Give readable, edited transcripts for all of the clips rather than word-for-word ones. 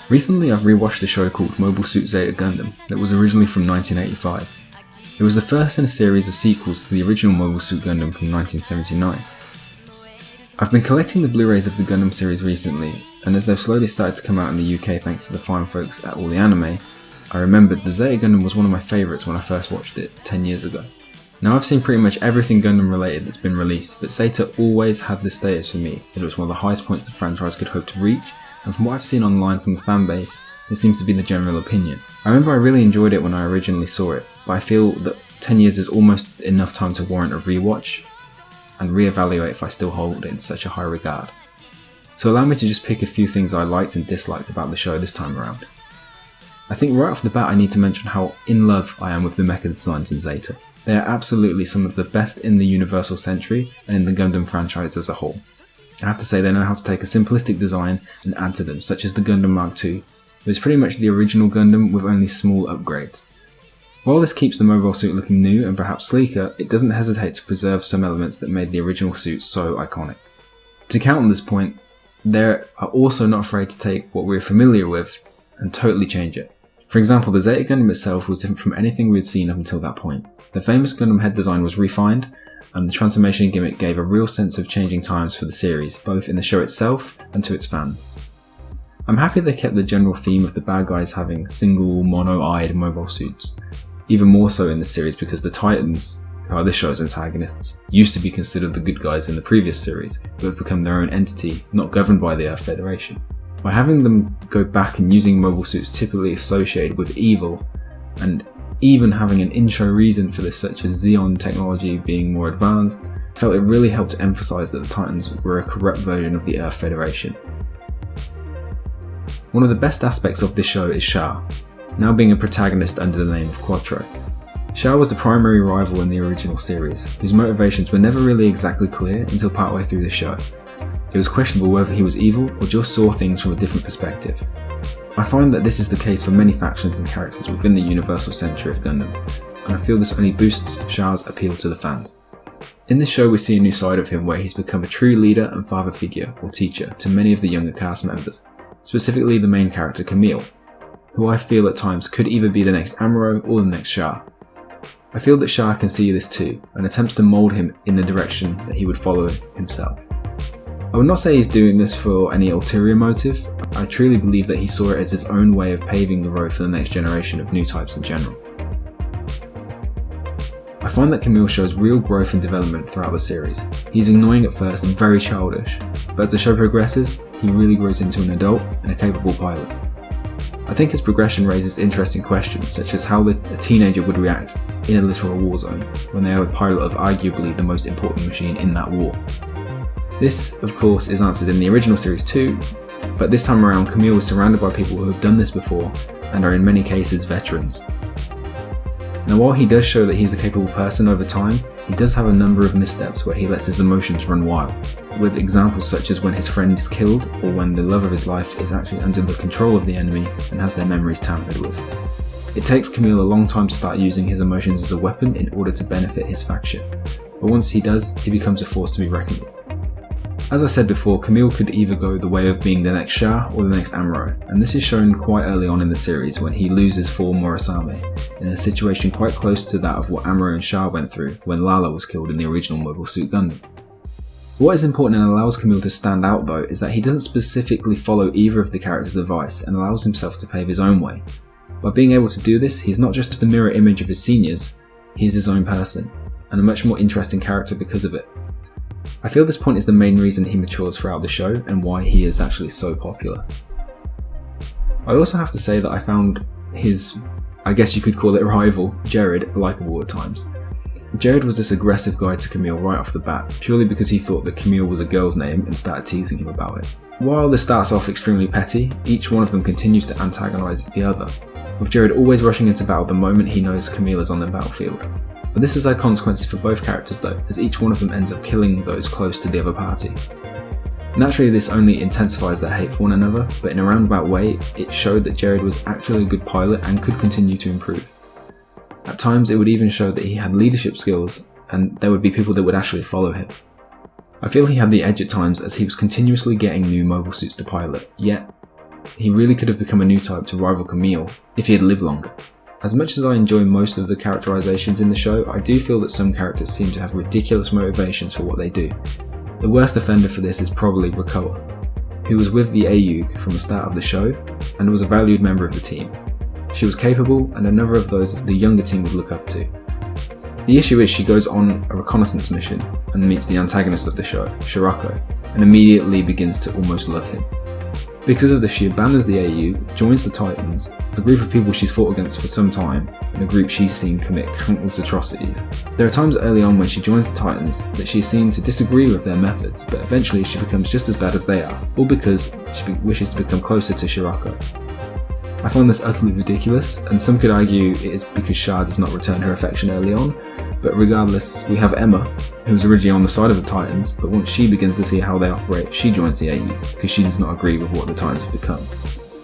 Recently I've rewatched a show called Mobile Suit Zeta Gundam that was originally from 1985. It was the first in a series of sequels to the original Mobile Suit Gundam from 1979. I've been collecting the Blu-rays of the Gundam series recently, and as they've slowly started to come out in the UK thanks to the fine folks at All the Anime, I remembered the Zeta Gundam was one of my favourites when I first watched it 10 years ago. Now I've seen pretty much everything Gundam related that's been released, but Zeta always had this status for me that it was one of the highest points the franchise could hope to reach, and from what I've seen online from the fanbase, this seems to be the general opinion. I remember I really enjoyed it when I originally saw it, but I feel that 10 years is almost enough time to warrant a rewatch and reevaluate if I still hold it in such a high regard. So allow me to just pick a few things I liked and disliked about the show this time around. I think right off the bat I need to mention how in love I am with the mecha designs in Zeta. They are absolutely some of the best in the Universal Century and in the Gundam franchise as a whole. I have to say they know how to take a simplistic design and add to them, such as the Gundam Mark II, which is pretty much the original Gundam with only small upgrades. While this keeps the mobile suit looking new and perhaps sleeker, it doesn't hesitate to preserve some elements that made the original suit so iconic. To counter this point, they are also not afraid to take what we're familiar with and totally change it. For example, the Zeta Gundam itself was different from anything we had seen up until that point. The famous Gundam head design was refined, and the transformation gimmick gave a real sense of changing times for the series, both in the show itself and to its fans. I'm happy they kept the general theme of the bad guys having single, mono-eyed mobile suits, even more so in this series because the Titans, who are this show's antagonists, used to be considered the good guys in the previous series, but have become their own entity, not governed by the Earth Federation. By having them go back and using mobile suits typically associated with evil, and even having an intro reason for this such as Xeon technology being more advanced, I felt it really helped to emphasise that the Titans were a corrupt version of the Earth Federation. One of the best aspects of this show is Char, now being a protagonist under the name of Quattro. Char was the primary rival in the original series, whose motivations were never really exactly clear until partway through the show. It was questionable whether he was evil or just saw things from a different perspective. I find that this is the case for many factions and characters within the Universal Century of Gundam, and I feel this only boosts Char's appeal to the fans. In this show we see a new side of him where he's become a true leader and father figure or teacher to many of the younger cast members, specifically the main character Camille, who I feel at times could either be the next Amuro or the next Char. I feel that Char can see this too, and attempts to mould him in the direction that he would follow himself. I would not say he's doing this for any ulterior motive. I truly believe that he saw it as his own way of paving the road for the next generation of new types in general. I find that Camille shows real growth and development throughout the series. He's annoying at first and very childish, but as the show progresses, he really grows into an adult and a capable pilot. I think his progression raises interesting questions, such as how a teenager would react in a literal war zone when they are a pilot of arguably the most important machine in that war. This, of course, is answered in the original series too, but this time around Camille is surrounded by people who have done this before and are in many cases veterans. Now while he does show that he's a capable person over time, he does have a number of missteps where he lets his emotions run wild, with examples such as when his friend is killed or when the love of his life is actually under the control of the enemy and has their memories tampered with. It takes Camille a long time to start using his emotions as a weapon in order to benefit his faction, but once he does, he becomes a force to be reckoned with. As I said before, Camille could either go the way of being the next Char or the next Amuro, and this is shown quite early on in the series when he loses for Morasame, in a situation quite close to that of what Amuro and Char went through when Lala was killed in the original Mobile Suit Gundam. What is important and allows Camille to stand out though is that he doesn't specifically follow either of the characters' advice and allows himself to pave his own way. By being able to do this, he's not just the mirror image of his seniors, he's his own person, and a much more interesting character because of it. I feel this point is the main reason he matures throughout the show and why he is actually so popular. I also have to say that I found his, I guess you could call it rival, Jerid, likeable at times. Jerid was this aggressive guy to Camille right off the bat, purely because he thought that Camille was a girl's name and started teasing him about it. While this starts off extremely petty, each one of them continues to antagonise the other, with Jerid always rushing into battle the moment he knows Camille is on the battlefield. But this has had consequences for both characters though, as each one of them ends up killing those close to the other party. Naturally this only intensifies their hate for one another, but in a roundabout way, it showed that Jerid was actually a good pilot and could continue to improve. At times it would even show that he had leadership skills, and there would be people that would actually follow him. I feel he had the edge at times as he was continuously getting new mobile suits to pilot, yet he really could have become a new type to rival Camille if he had lived longer. As much as I enjoy most of the characterizations in the show, I do feel that some characters seem to have ridiculous motivations for what they do. The worst offender for this is probably Rakoa, who was with the Ayug from the start of the show and was a valued member of the team. She was capable and another of those the younger team would look up to. The issue is she goes on a reconnaissance mission and meets the antagonist of the show, Shirako, and immediately begins to almost love him. Because of this, she abandons the Ayug, joins the Titans, a group of people she's fought against for some time, and a group she's seen commit countless atrocities. There are times early on when she joins the Titans that she's seen to disagree with their methods, but eventually she becomes just as bad as they are, all because she wishes to become closer to Shirako. I find this utterly ridiculous, and some could argue it is because Shah does not return her affection early on, but regardless, we have Emma, who was originally on the side of the Titans, but once she begins to see how they operate, she joins the AU, because she does not agree with what the Titans have become.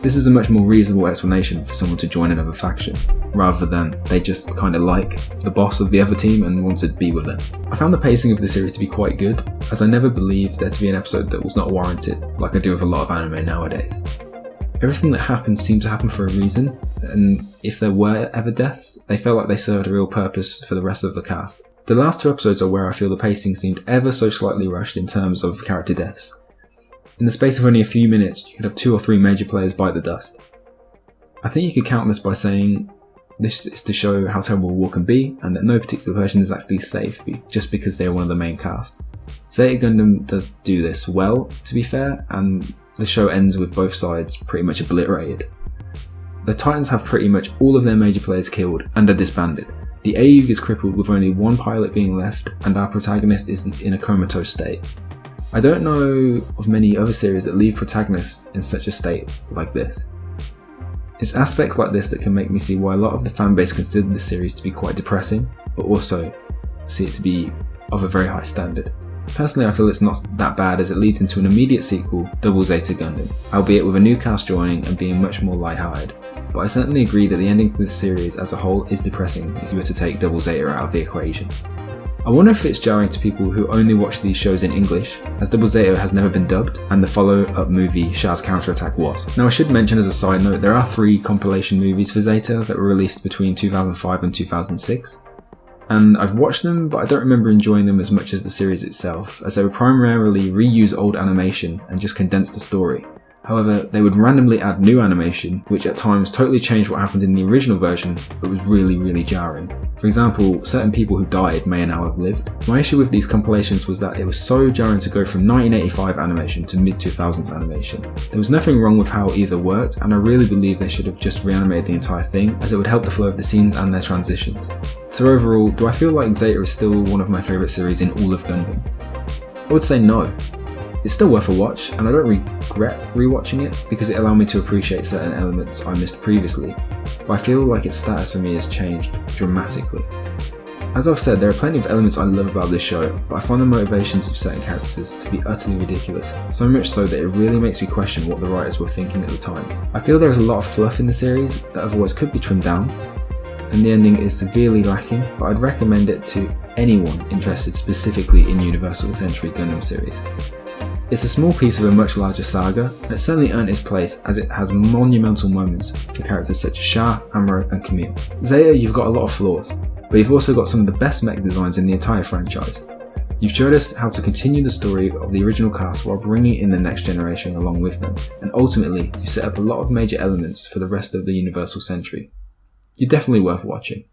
This is a much more reasonable explanation for someone to join another faction, rather than they just kind of like the boss of the other team and want to be with them. I found the pacing of the series to be quite good, as I never believed there to be an episode that was not warranted, like I do with a lot of anime nowadays. Everything that happened seemed to happen for a reason, and if there were ever deaths, they felt like they served a real purpose for the rest of the cast. The last two episodes are where I feel the pacing seemed ever so slightly rushed in terms of character deaths. In the space of only a few minutes, you could have 2 or 3 major players bite the dust. I think you could count this by saying this is to show how terrible war can be, and that no particular person is actually safe just because they are one of the main cast. Zeta Gundam does do this well, to be fair, and the show ends with both sides pretty much obliterated. The Titans have pretty much all of their major players killed and are disbanded. The AUG is crippled with only 1 pilot being left, and our protagonist is in a comatose state. I don't know of many other series that leave protagonists in such a state like this. It's aspects like this that can make me see why a lot of the fanbase consider the series to be quite depressing, but also see it to be of a very high standard. Personally, I feel it's not that bad as it leads into an immediate sequel, Double Zeta Gundam, albeit with a new cast joining and being much more light-hearted. But I certainly agree that the ending for the series as a whole is depressing if you were to take Double Zeta out of the equation. I wonder if it's jarring to people who only watch these shows in English, as Double Zeta has never been dubbed, and the follow-up movie Shah's Counterattack was. Now I should mention as a side note, there are 3 compilation movies for Zeta that were released between 2005 and 2006. And I've watched them, but I don't remember enjoying them as much as the series itself, as they would primarily reuse old animation and just condense the story. However, they would randomly add new animation, which at times totally changed what happened in the original version, but was really jarring. For example, certain people who died may now have lived. My issue with these compilations was that it was so jarring to go from 1985 animation to mid-2000s animation. There was nothing wrong with how either worked, and I really believe they should have just reanimated the entire thing, as it would help the flow of the scenes and their transitions. So overall, do I feel like Zeta is still one of my favourite series in all of Gundam? I would say no. It's still worth a watch, and I don't regret rewatching it because it allowed me to appreciate certain elements I missed previously, but I feel like its status for me has changed dramatically. As I've said, there are plenty of elements I love about this show, but I find the motivations of certain characters to be utterly ridiculous, so much so that it really makes me question what the writers were thinking at the time. I feel there is a lot of fluff in the series that otherwise could be trimmed down, and the ending is severely lacking, but I'd recommend it to anyone interested specifically in Universal Century Gundam series. It's a small piece of a much larger saga, and it certainly earned its place as it has monumental moments for characters such as Shah, Amuro and Camille. Zeta, you've got a lot of flaws, but you've also got some of the best mech designs in the entire franchise. You've showed us how to continue the story of the original cast while bringing in the next generation along with them, and ultimately you set up a lot of major elements for the rest of the Universal Century. You're definitely worth watching.